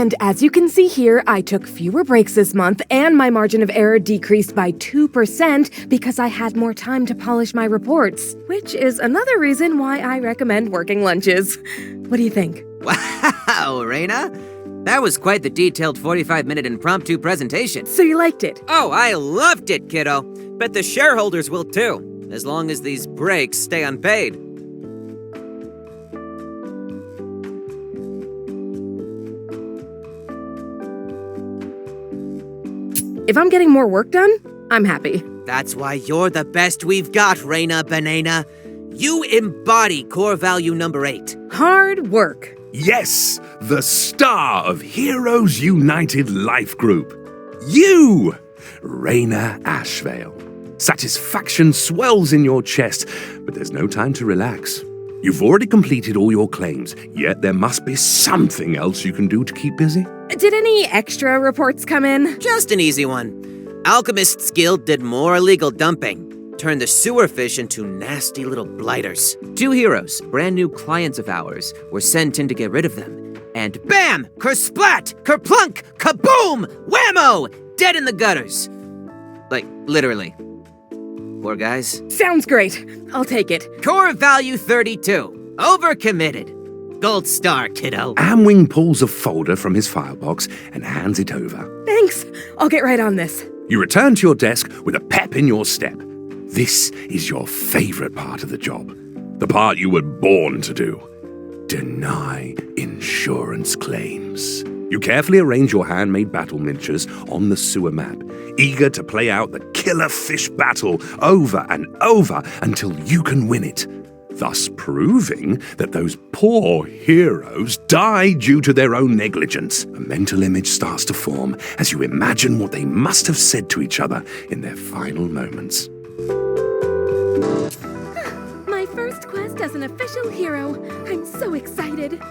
And as you can see here, I took fewer breaks this month, and my margin of error decreased by 2% because I had more time to polish my reports, which is another reason why I recommend working lunches. What do you think? Wow, Raina. That was quite the detailed 45-minute impromptu presentation. So you liked it? Oh, I loved it, kiddo. Bet the shareholders will too, as long as these breaks stay unpaid. If I'm getting more work done, I'm happy. That's why you're the best we've got, Raina Banana. You embody core value number 8. Hard work. Yes, the star of Heroes United Life Group. You, Raina Ashvale. Satisfaction swells in your chest, but there's no time to relax. You've already completed all your claims, yet there must be something else you can do to keep busy. Did any extra reports come in? Just an easy one. Alchemists Guild did more illegal dumping. Turned the sewer fish into nasty little blighters. 2 heroes, brand new clients of ours, were sent in to get rid of them. And bam! Kersplat! Kerplunk! Kaboom! Whammo! Dead in the gutters. Like, literally. Poor guys. Sounds great. I'll take it. Core value 32. Overcommitted. Gold star, kiddo. Amwing pulls a folder from his file box and hands it over. Thanks. I'll get right on this. You return to your desk with a pep in your step. This is your favorite part of the job. The part you were born to do. Deny insurance claims. You carefully arrange your handmade battle miniatures on the sewer map, eager to play out the killer fish battle over and over until you can win it, thus proving that those poor heroes die due to their own negligence. A mental image starts to form as you imagine what they must have said to each other in their final moments. My first quest as an official hero. I'm so excited.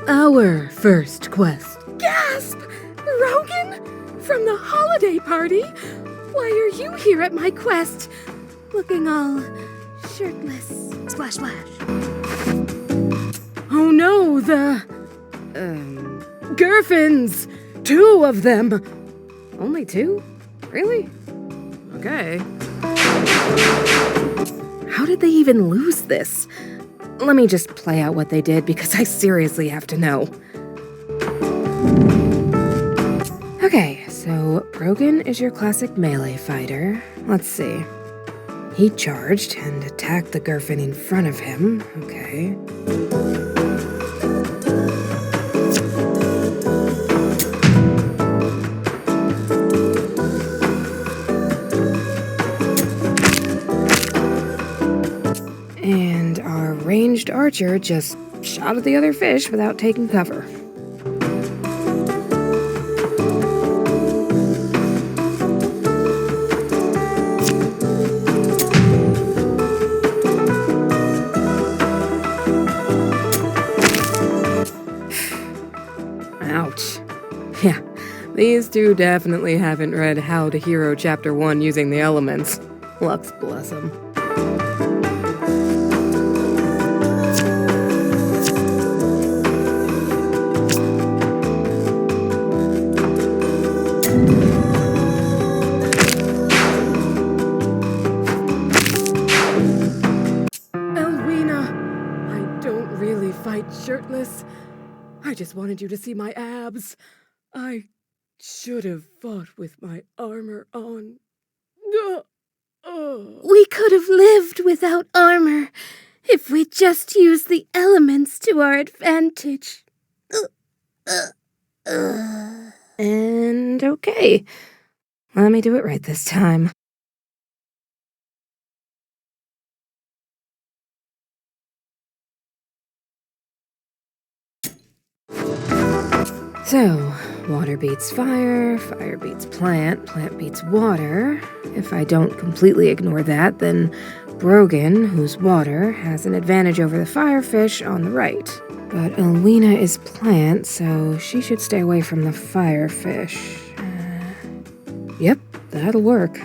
Our first quest. Gasp! Rogan? From the holiday party? Why are you here at my quest? Looking all shirtless. Splash, splash. Oh no, the... Gurfins! 2 of them! Only 2? Really? Okay. How did they even lose this? Let me just play out what they did because I seriously have to know. Okay, so Brogan is your classic melee fighter. Let's see. He charged and attacked the Gurfin in front of him. Okay. And our ranged archer just shot at the other fish without taking cover. Ouch. Yeah, these 2 definitely haven't read How to Hero Chapter 1 using the elements. Lux bless them. Shirtless. I just wanted you to see my abs. I should have fought with my armor on. We could have lived without armor if we just used the elements to our advantage. And okay, let me do it right this time. So, water beats fire, fire beats plant, plant beats water. If I don't completely ignore that, then Brogan, who's water, has an advantage over the firefish on the right. But Elwina is plant, so she should stay away from the firefish. Yep, that'll work.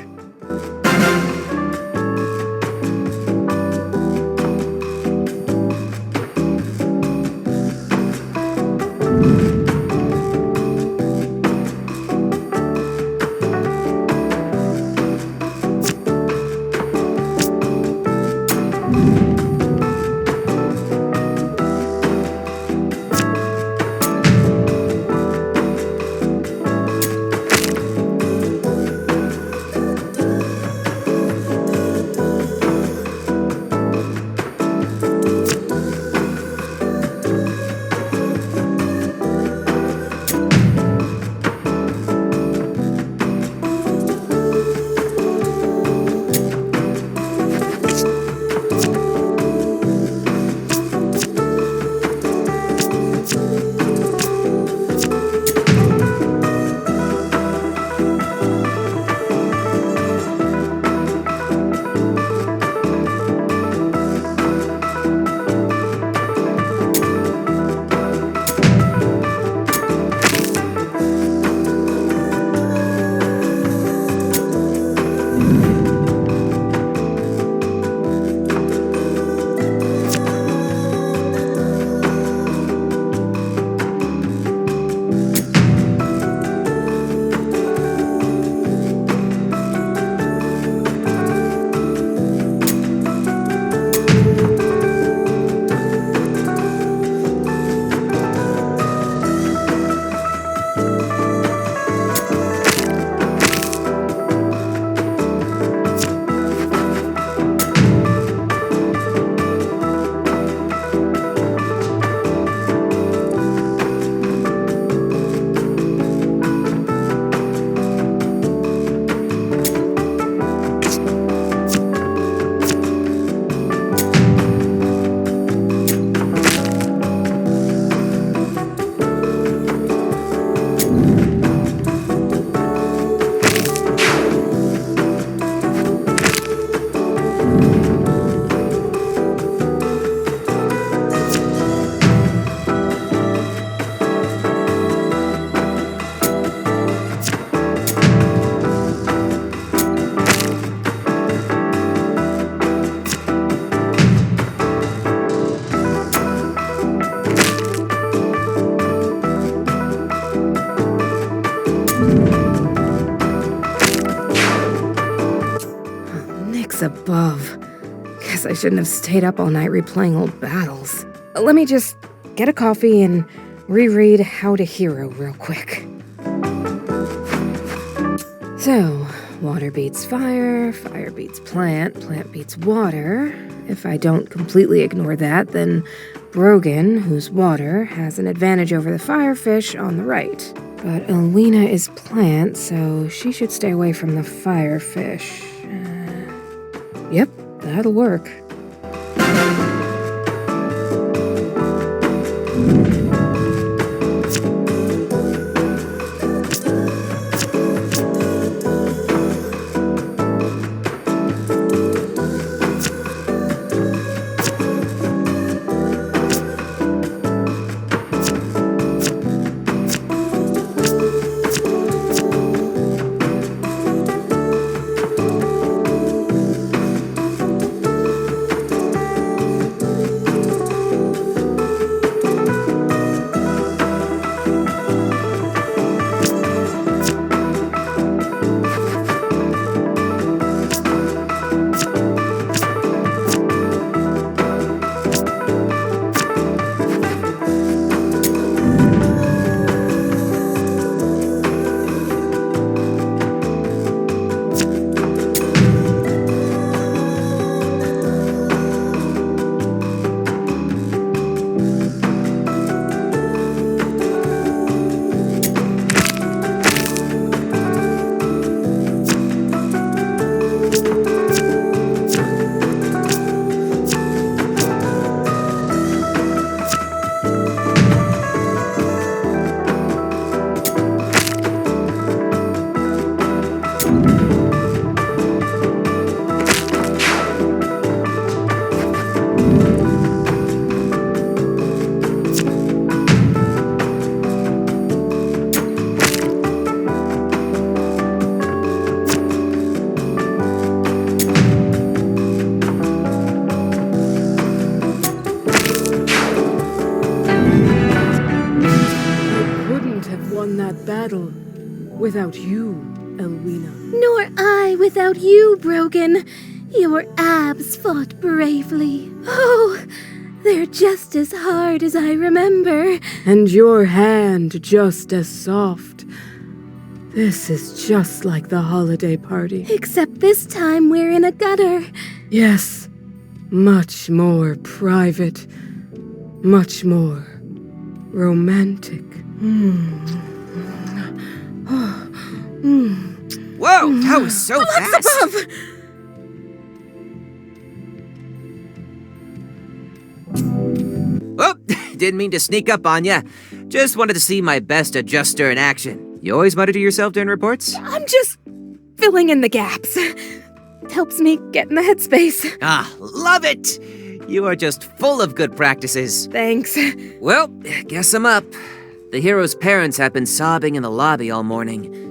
Heavens above. Guess I shouldn't have stayed up all night replaying old battles. Let me just get a coffee and reread How to Hero real quick. So, water beats fire, fire beats plant, plant beats water. If I don't completely ignore that, then Brogan, who's water, has an advantage over the firefish on the right. But Elwina is plant, so she should stay away from the firefish. Yep, that'll work. Without you, Elwina. Nor I without you, Brogan. Your abs fought bravely. Oh, they're just as hard as I remember. And your hand just as soft. This is just like the holiday party. Except this time we're in a gutter. Yes, much more private, much more romantic. Whoa, that was so fast! Above! Oh, didn't mean to sneak up on ya. Just wanted to see my best adjuster in action. You always mutter to yourself during reports? I'm just filling in the gaps. Helps me get in the headspace. Ah, love it! You are just full of good practices. Thanks. Well, guess I'm up. The hero's parents have been sobbing in the lobby all morning.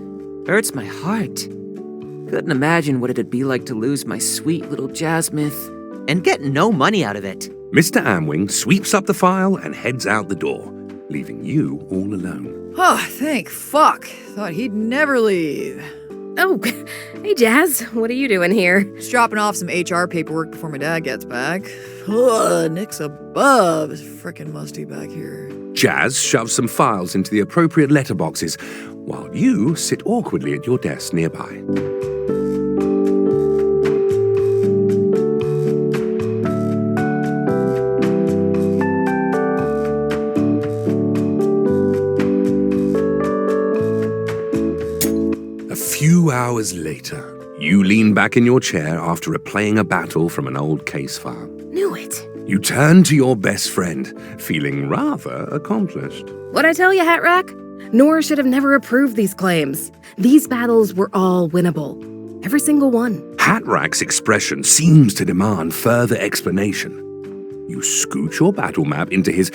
Hurts my heart. Couldn't imagine what it'd be like to lose my sweet little Jasmith and get no money out of it. Mr. Amwing sweeps up the file and heads out the door, leaving you all alone. Oh, thank fuck. Thought he'd never leave. Oh, hey Jazz, what are you doing here? Just dropping off some HR paperwork before my dad gets back. Ugh, Nick's above. It's frickin' musty back here. Jazz shoves some files into the appropriate letterboxes, while you sit awkwardly at your desk nearby. A few hours later, you lean back in your chair after replaying a battle from an old case file. Knew it. You turn to your best friend, feeling rather accomplished. What'd I tell you, Hat Rack? Nora should have never approved these claims. These battles were all winnable. Every single one. Hat Rack's expression seems to demand further explanation. You scoot your battle map into his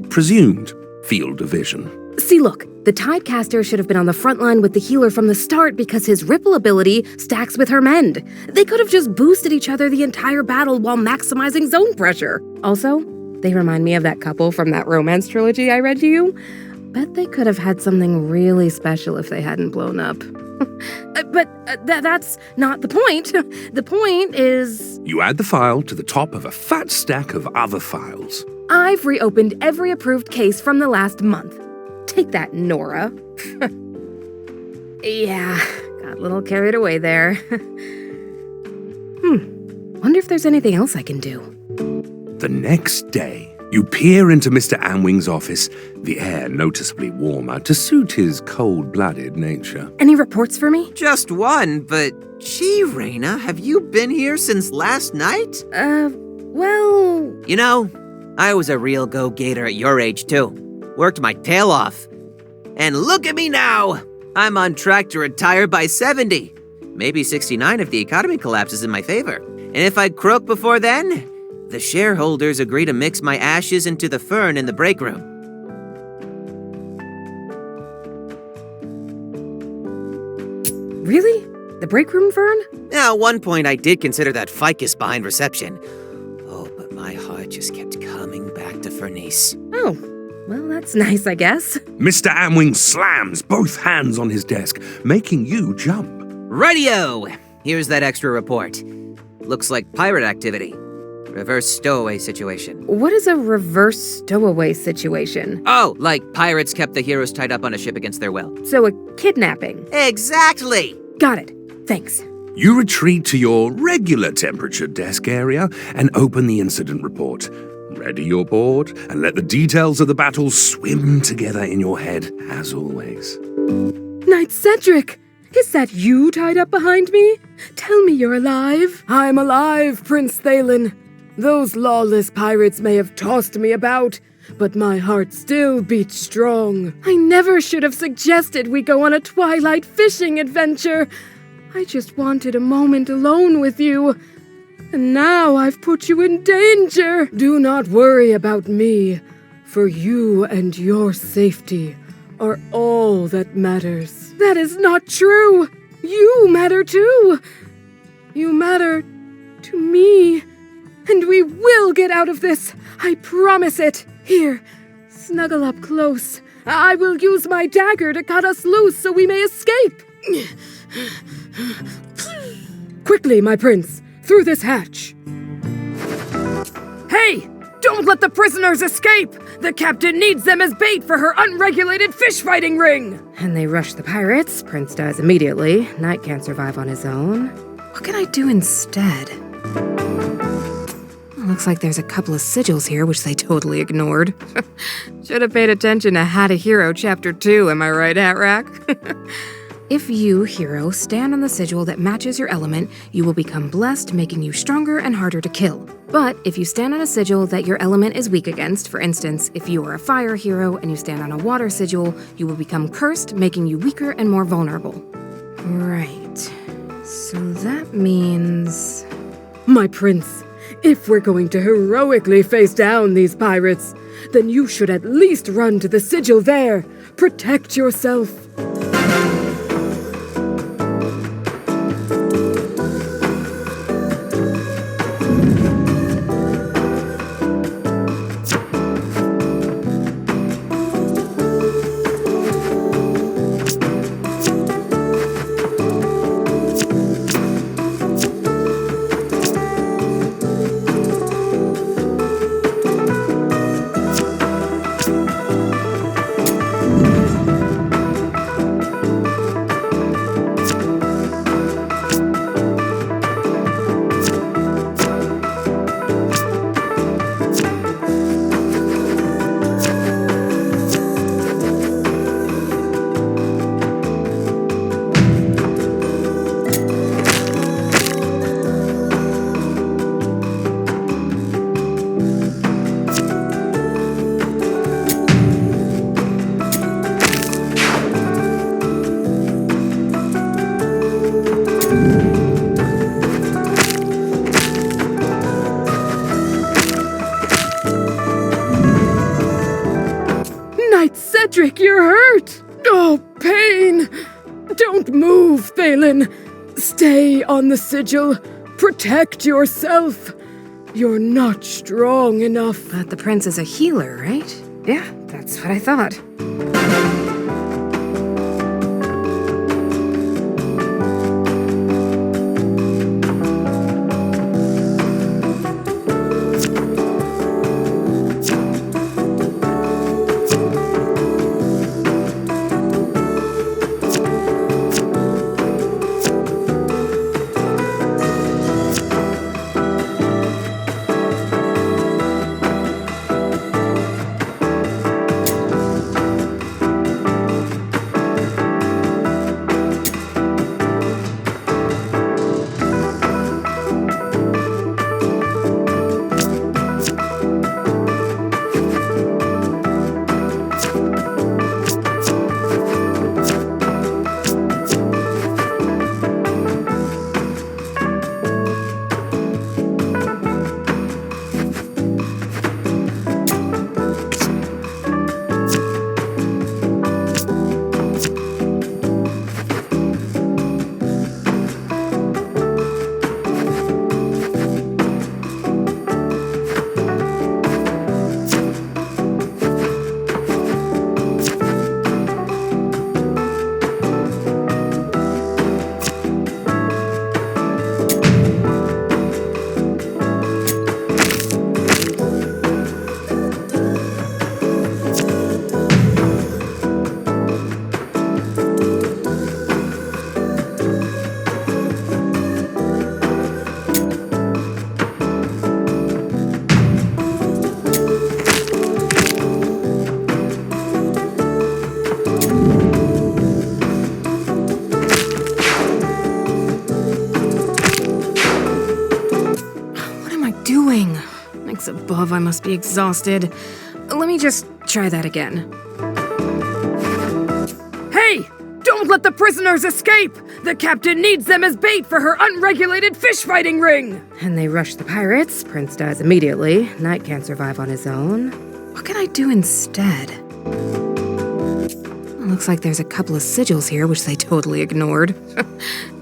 presumed field of vision. See, look, the Tidecaster should have been on the front line with the healer from the start because his ripple ability stacks with her mend. They could have just boosted each other the entire battle while maximizing zone pressure. Also, they remind me of that couple from that romance trilogy I read to you. Bet they could have had something really special if they hadn't blown up. But that's not the point. The point is... You add the file to the top of a fat stack of other files. I've reopened every approved case from the last month. Take that, Nora. Yeah, got a little carried away there. Wonder if there's anything else I can do. The next day, you peer into Mr. Amwing's office, the air noticeably warmer to suit his cold-blooded nature. Any reports for me? Just one, but gee, Raina, have you been here since last night? Well... You know, I was a real go-getter at your age, too. Worked my tail off. And look at me now! I'm on track to retire by 70. Maybe 69 if the economy collapses in my favor. And if I croak before then, the shareholders agree to mix my ashes into the fern in the break room. Really? The break room fern? Now, at one point I did consider that ficus behind reception. Oh, but my heart just kept coming back to Fernice. Oh, well, that's nice, I guess. Mr. Amwing slams both hands on his desk, making you jump. Radio! Here's that extra report. Looks like pirate activity. Reverse stowaway situation. What is a reverse stowaway situation? Oh, like pirates kept the heroes tied up on a ship against their will. So a kidnapping. Exactly! Got it. Thanks. You retreat to your regular temperature desk area and open the incident report. Ready your board and let the details of the battle swim together in your head, as always. Knight Cedric! Is that you tied up behind me? Tell me you're alive. I'm alive, Prince Thalen. Those lawless pirates may have tossed me about, but my heart still beats strong. I never should have suggested we go on a twilight fishing adventure. I just wanted a moment alone with you. And now I've put you in danger. Do not worry about me, for you and your safety are all that matters. That is not true. You matter too. You matter to me. And we will get out of this. I promise it. Here, snuggle up close. I will use my dagger to cut us loose so we may escape. Quickly, my prince, through this hatch. Hey! Don't let the prisoners escape! The captain needs them as bait for her unregulated fish-fighting ring! And they rush the pirates. Prince dies immediately. Knight can't survive on his own. What can I do instead? Looks like there's a couple of sigils here, which they totally ignored. Should have paid attention to Had a Hero Chapter 2, am I right, Hat Rack? If you, hero, stand on the sigil that matches your element, you will become blessed, making you stronger and harder to kill. But if you stand on a sigil that your element is weak against, for instance, if you are a fire hero and you stand on a water sigil, you will become cursed, making you weaker and more vulnerable. Right. So that means... My prince, if we're going to heroically face down these pirates, then you should at least run to the sigil there. Protect yourself. Cedric, you're hurt! Oh, pain! Don't move, Thalen. Stay on the sigil. Protect yourself. You're not strong enough. But the prince is a healer, right? Yeah, that's what I thought. above, I must be exhausted. Let me just try that again. Hey! Don't let the prisoners escape! The captain needs them as bait for her unregulated fish-fighting ring! And they rush the pirates. Prince dies immediately. Knight can't survive on his own. What can I do instead? Looks like there's a couple of sigils here, which they totally ignored.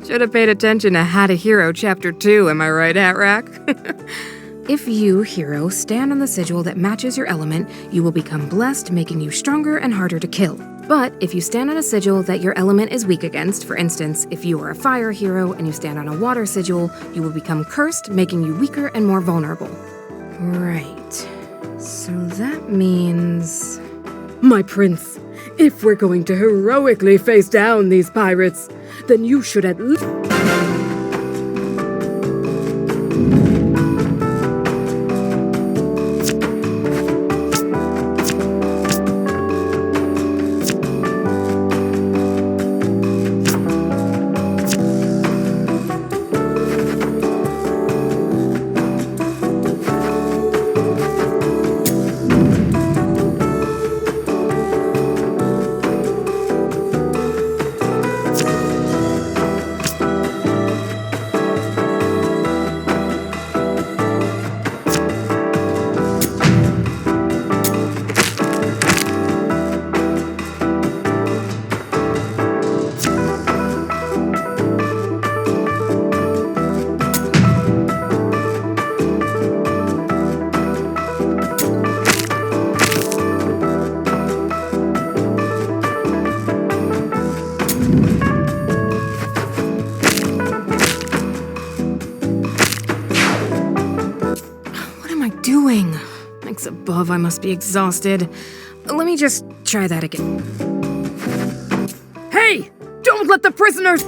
Should have paid attention to How to Hero Chapter 2, am I right, Hat-Rack? If you, hero, stand on the sigil that matches your element, you will become blessed, making you stronger and harder to kill. But if you stand on a sigil that your element is weak against, for instance, if you are a fire hero and you stand on a water sigil, you will become cursed, making you weaker and more vulnerable. Right. So that means... My prince, if we're going to heroically face down these pirates, then you should at least... Above, I must be exhausted. Let me just try that again. Hey! Don't let the prisoners...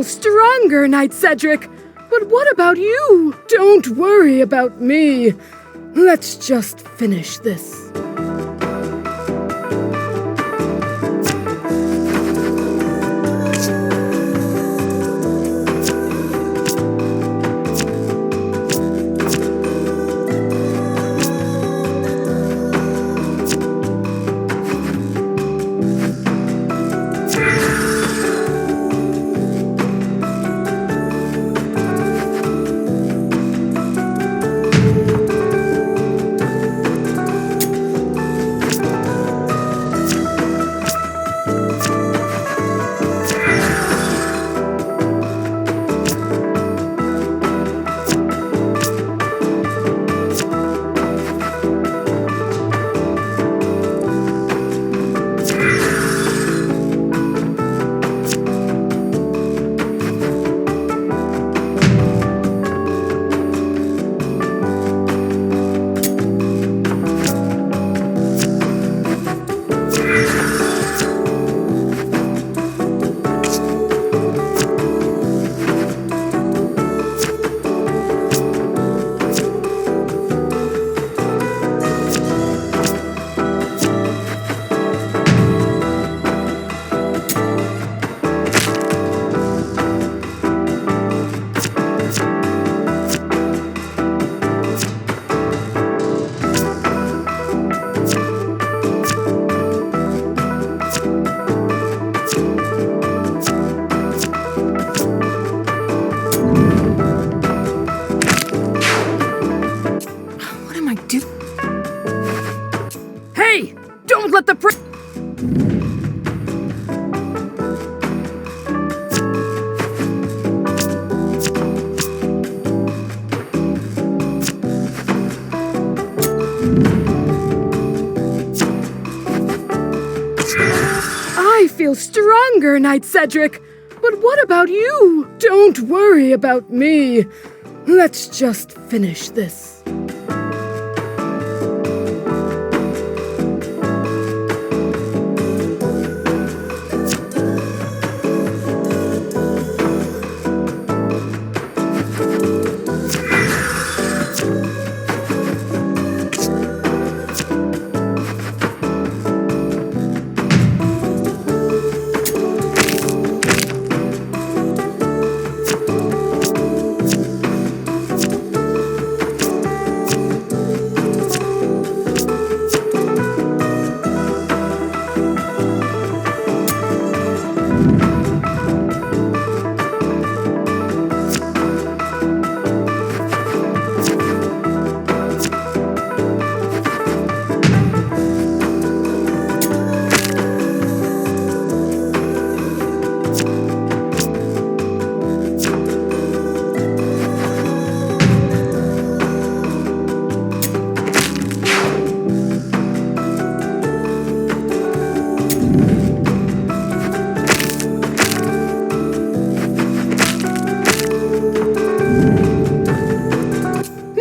Stronger, Knight Cedric. But what about you? Don't worry about me. Let's just finish this. I feel stronger, Knight Cedric. But what about you? Don't worry about me. Let's just finish this.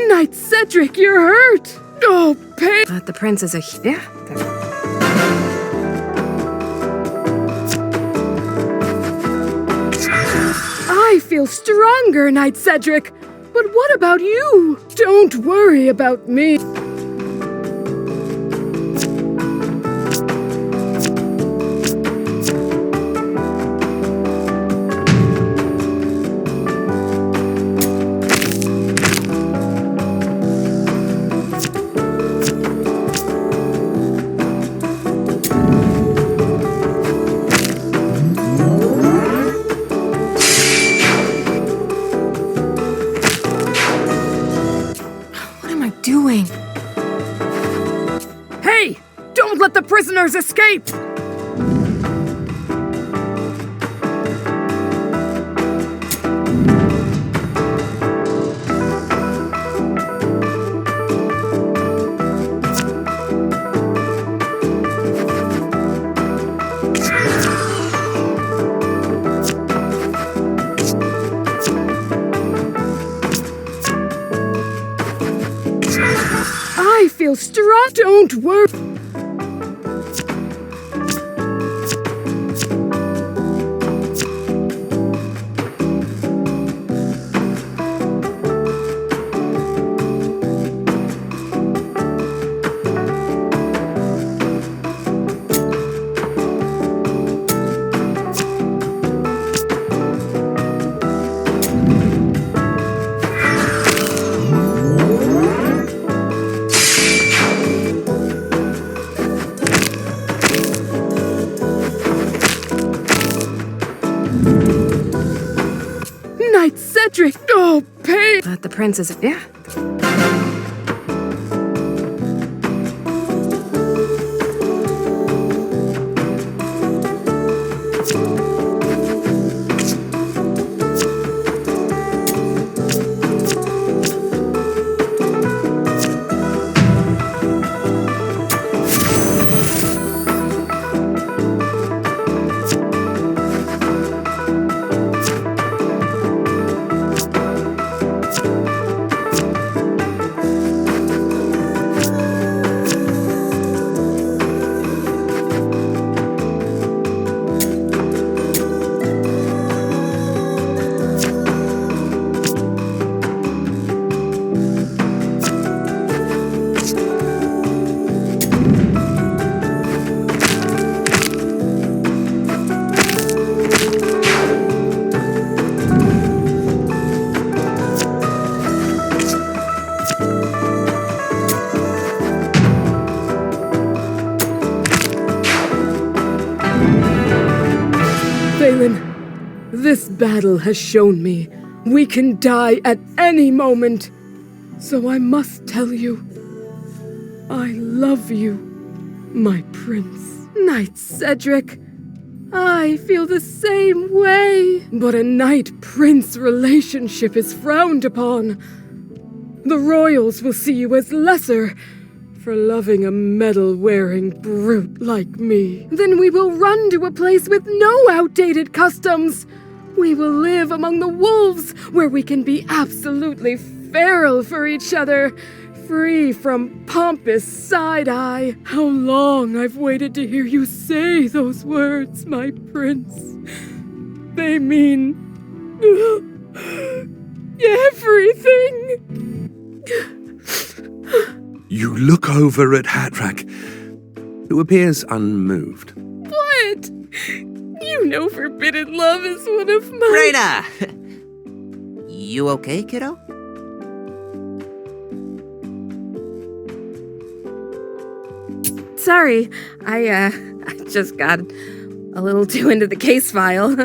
Knight Cedric, you're hurt! Oh, pain! The prince is a... yeah. I feel stronger, Knight Cedric. But what about you? Don't worry about me. Doing? Hey! Don't let the prisoners escape! I feel strong. Don't worry. Knight Cedric! Oh, pain! But the prince is... yeah. Phelan, this battle has shown me we can die at any moment. So I must tell you, I love you, my prince. Knight Cedric, I feel the same way. But a knight-prince relationship is frowned upon. The royals will see you as lesser for loving a medal-wearing brute. like me. Then we will run to a place with no outdated customs. We will live among the wolves, where we can be absolutely feral for each other, free from pompous side-eye. How long I've waited to hear you say those words, my prince. They mean everything. You look over at Hatrack, who appears unmoved. What? You know forbidden love is one of my... Raina! You okay, kiddo? Sorry, I just got a little too into the case file.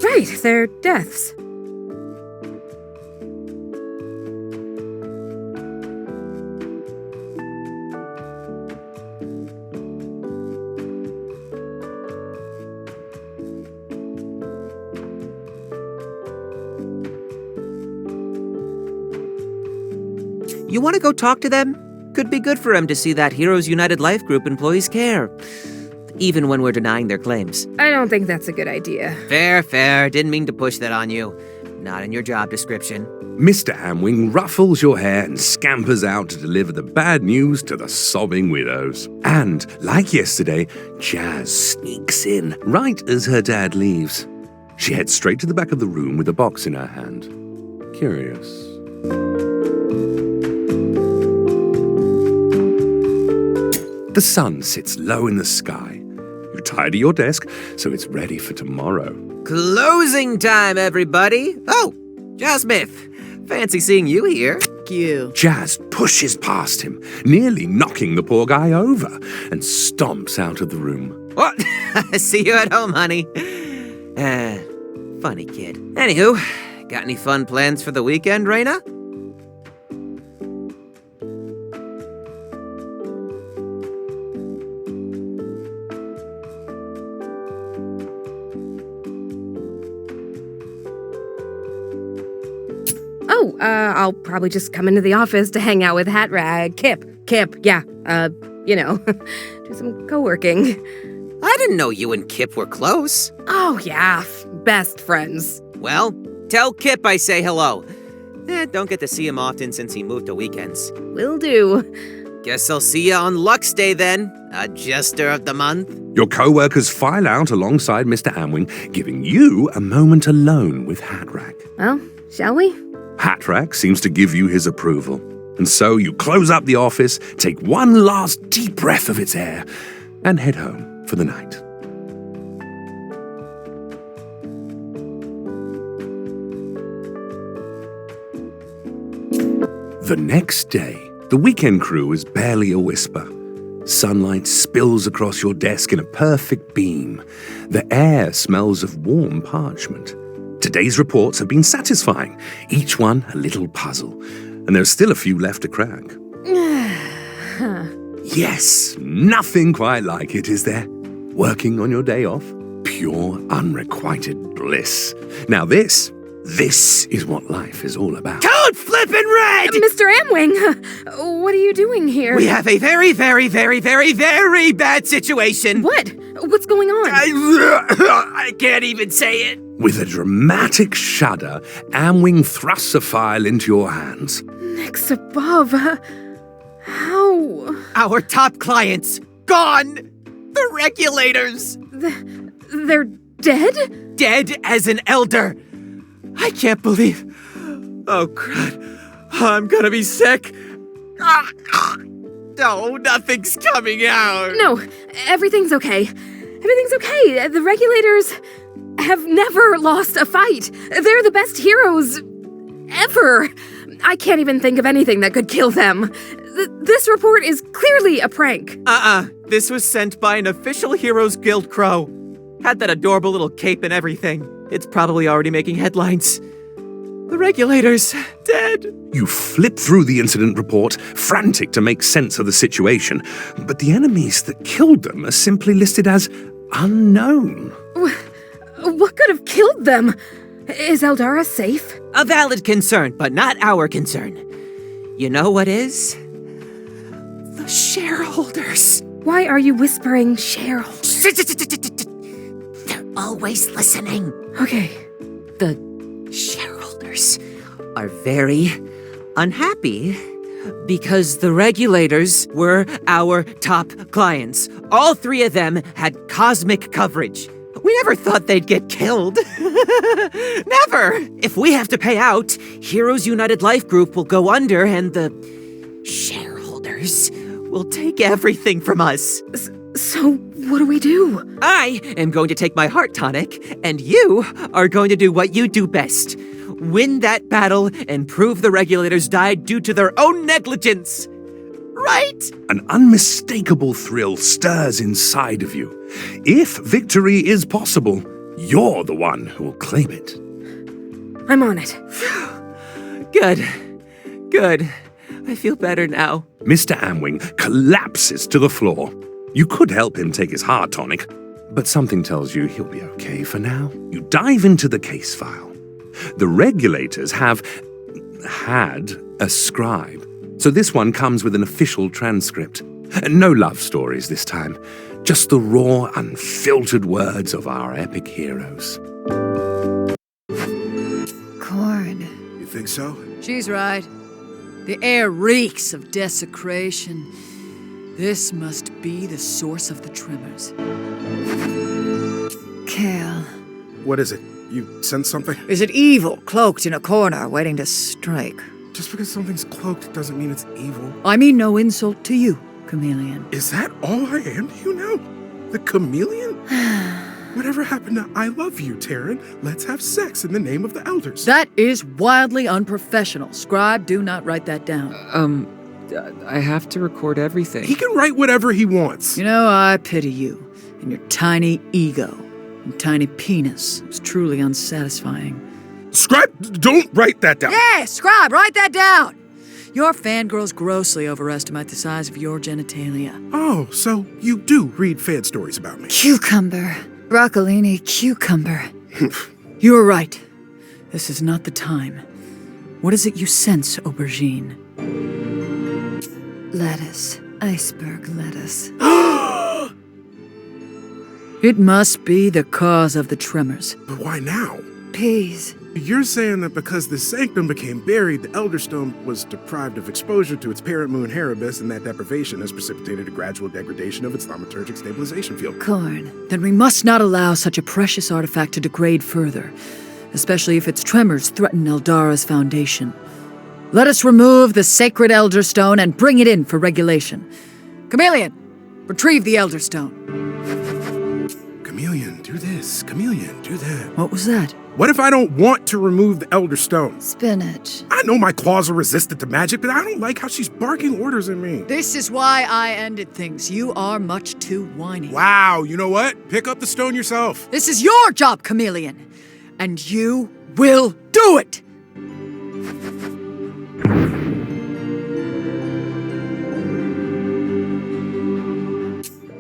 Right, they're deaths. You want to go talk to them? Could be good for them to see that Heroes United Life Group employees care, even when we're denying their claims. I don't think that's a good idea. Fair. Didn't mean to push that on you. Not in your job description. Mr. Amwing ruffles your hair and scampers out to deliver the bad news to the sobbing widows. And, like yesterday, Jazz sneaks in right as her dad leaves. She heads straight to the back of the room with a box in her hand. Curious. The sun sits low in the sky. You tidy your desk so it's ready for tomorrow. Closing time, everybody! Oh, Jazz Smith. Fancy seeing you here. Thank you. Jazz pushes past him, nearly knocking the poor guy over, and stomps out of the room. What? See you at home, honey. Funny kid. Anywho, got any fun plans for the weekend, Raina? Oh, I'll probably just come into the office to hang out with Kip, yeah, do some co-working. I didn't know you and Kip were close. Oh, yeah, best friends. Well, tell Kip I say hello. Don't get to see him often since he moved to weekends. Will do. Guess I'll see you on Lux Day then, Adjuster of the Month. Your co-workers file out alongside Mr. Amwing, giving you a moment alone with Hatrack. Well, shall we? Hatrack seems to give you his approval, and so you close up the office, take one last deep breath of its air, and head home for the night. The next day, the weekend crew is barely a whisper. Sunlight spills across your desk in a perfect beam. The air smells of warm parchment. Today's reports have been satisfying, each one a little puzzle, and there's still a few left to crack. Yes, nothing quite like it, is there? Working on your day off? Pure, unrequited bliss. Now this is what life is all about. Code flippin' red! Mr. Amwing, what are you doing here? We have a very bad situation. What? What's going on? I can't even say it. With a dramatic shudder, Amwing thrusts a file into your hands. Next above. How? Our top clients, gone! The regulators! They're dead? Dead as an elder! I can't believe... Oh, crud. I'm gonna be sick. No, nothing's coming out. No, everything's okay. Everything's okay. The regulators have never lost a fight. They're the best heroes ever. I can't even think of anything that could kill them. This report is clearly a prank. This was sent by an official Heroes Guild crow. Had that adorable little cape and everything. It's probably already making headlines. The regulators, dead. You flip through the incident report, frantic to make sense of the situation, but the enemies that killed them are simply listed as unknown. What could have killed them. Is Eldara safe? A valid concern, but not our concern. You know what is? The shareholders. Why are you whispering shareholders? They're always listening. Okay. The shareholders are very unhappy because the regulators were our top clients. All 3 of them had cosmic coverage. We never thought they'd get killed. Never! If we have to pay out, Heroes United Life Group will go under and the shareholders will take everything from us. So, what do we do? I am going to take my heart tonic, and you are going to do what you do best. Win that battle and prove the regulators died due to their own negligence. Right? An unmistakable thrill stirs inside of you. If victory is possible, you're the one who will claim it. I'm on it. Good. I feel better now. Mr. Amwing collapses to the floor. You could help him take his heart tonic, but something tells you he'll be okay for now. You dive into the case file. The regulators have had a scribe, so this one comes with an official transcript. No love stories this time, just the raw, unfiltered words of our epic heroes. Corn. You think so? She's right. The air reeks of desecration. This must be the source of the tremors. Kale. What is it? You sense something? Is it evil cloaked in a corner waiting to strike? Just because something's cloaked doesn't mean it's evil. I mean no insult to you, chameleon. Is that all I am to you now? The chameleon? Whatever happened to I love you, Taryn? Let's have sex in the name of the elders. That is wildly unprofessional. Scribe, do not write that down. I have to record everything. He can write whatever he wants. You know, I pity you and your tiny ego and tiny penis. It's truly unsatisfying. Scribe, don't write that down. Yeah, Scribe, write that down. Your fangirls grossly overestimate the size of your genitalia. Oh, so you do read fan stories about me. Cucumber. Broccolini cucumber. You're right. This is not the time. What is it you sense, aubergine? Lettuce. Iceberg lettuce. It must be the cause of the tremors. But why now? Peas. You're saying that because the sanctum became buried, the Elder Stone was deprived of exposure to its parent moon Erebus, and that deprivation has precipitated a gradual degradation of its thaumaturgic stabilization field. Corn. Then we must not allow such a precious artifact to degrade further, especially if its tremors threaten Eldara's foundation. Let us remove the sacred Elder Stone and bring it in for regulation. Chameleon, retrieve the Elder Stone. Chameleon, do this. Chameleon, do that. What was that? What if I don't want to remove the Elder Stone? Spinach. I know my claws are resistant to magic, but I don't like how she's barking orders at me. This is why I ended things. You are much too whiny. Wow, you know what? Pick up the stone yourself. This is your job, Chameleon. And you will do it!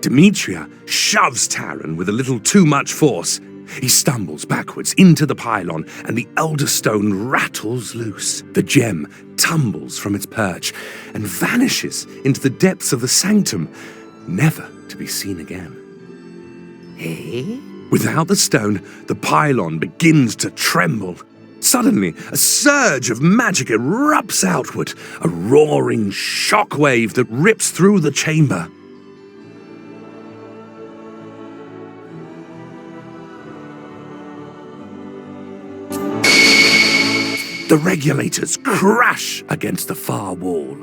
Demetria shoves Taran with a little too much force. He stumbles backwards into the pylon, and the Elder Stone rattles loose. The gem tumbles from its perch and vanishes into the depths of the sanctum, never to be seen again. Hey? Without the stone, the pylon begins to tremble. Suddenly, a surge of magic erupts outward, a roaring shockwave that rips through the chamber. The regulators crash against the far wall.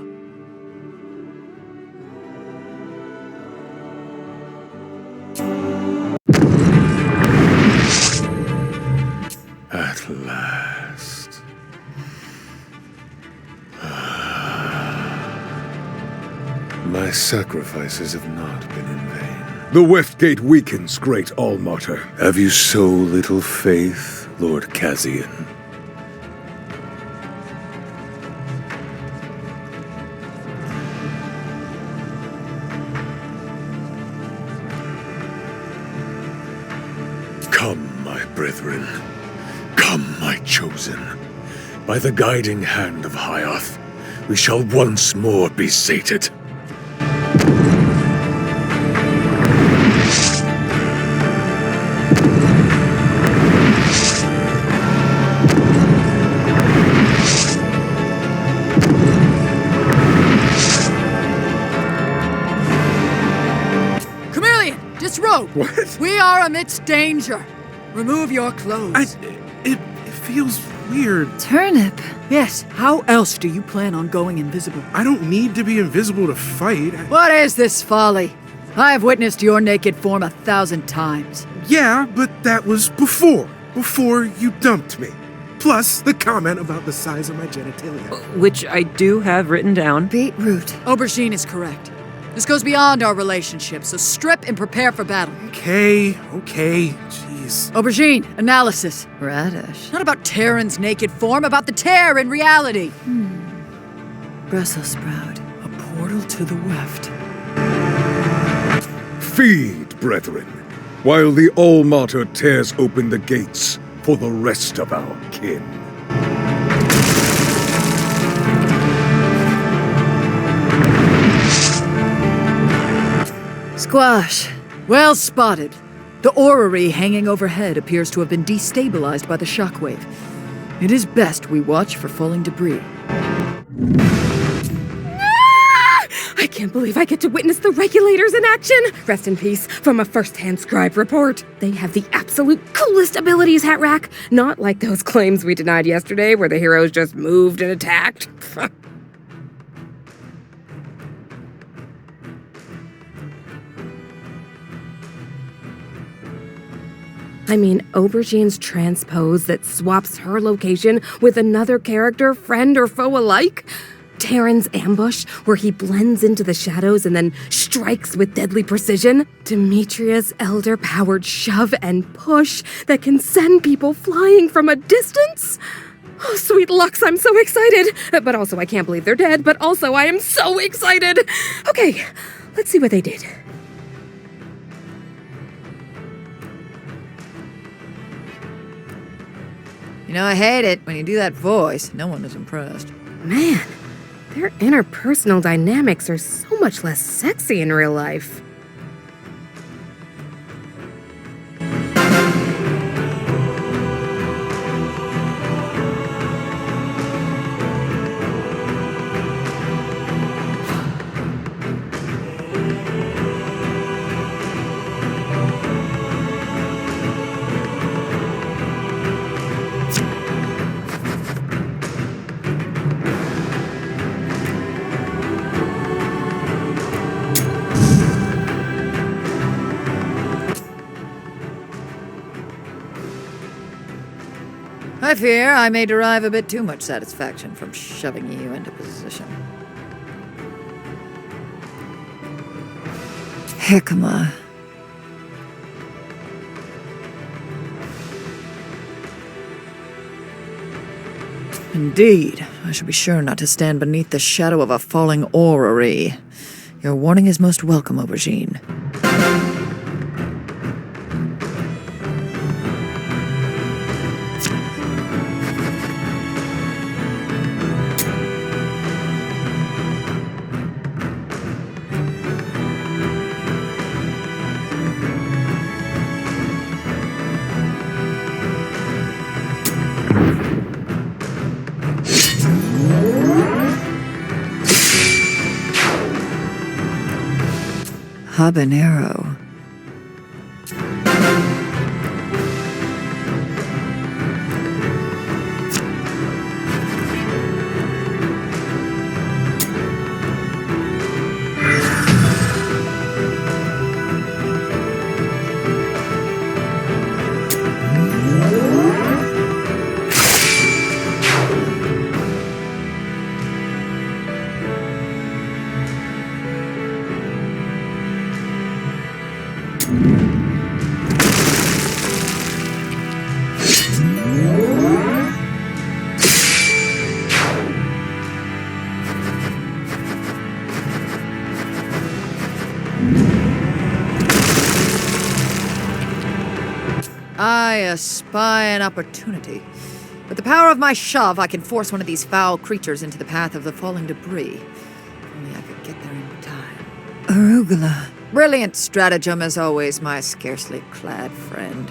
At last. My sacrifices have not been in vain. The Weft Gate weakens, great Allmartyr. Have you so little faith, Lord Kazian? Come, my brave brethren. Come, my chosen. By the guiding hand of Hyath, we shall once more be sated. Disrobe! What? We are amidst danger. Remove your clothes. It feels weird. Turnip. Yes, how else do you plan on going invisible? I don't need to be invisible to fight. What is this folly? I have witnessed your naked form 1,000 times. Yeah, but that was before you dumped me. Plus the comment about the size of my genitalia. Which I do have written down. Beetroot. Aubergine is correct. This goes beyond our relationship, so strip and prepare for battle. Okay. Jeez. Aubergine, analysis. Radish. Not about Terran's naked form, about the tear in reality. Brussels sprout. A portal to the weft. Feed, brethren, while the All-Mater tears open the gates for the rest of our kin. Squash. Well spotted. The orrery hanging overhead appears to have been destabilized by the shockwave. It is best we watch for falling debris. I can't believe I get to witness the regulators in action! Rest in peace from a first-hand scribe report. They have the absolute coolest abilities, Hatrack. Not like those claims we denied yesterday where the heroes just moved and attacked. I mean, Aubergine's transpose that swaps her location with another character, friend or foe alike? Terran's ambush, where he blends into the shadows and then strikes with deadly precision? Demetria's elder-powered shove and push that can send people flying from a distance? Oh, sweet Lux, I'm so excited! But also, I can't believe they're dead, but also, I am so excited! Okay, let's see what they did. You know, I hate it when you do that voice. No one is impressed. Man, their interpersonal dynamics are so much less sexy in real life. I fear I may derive a bit too much satisfaction from shoving you into position. Hikmah. Indeed, I should be sure not to stand beneath the shadow of a falling orrery. Your warning is most welcome, Aubergine. Habanero. I espy an opportunity. With the power of my shove, I can force one of these foul creatures into the path of the falling debris. If only I could get there in time. Arugula. Brilliant stratagem as always, my scarcely clad friend.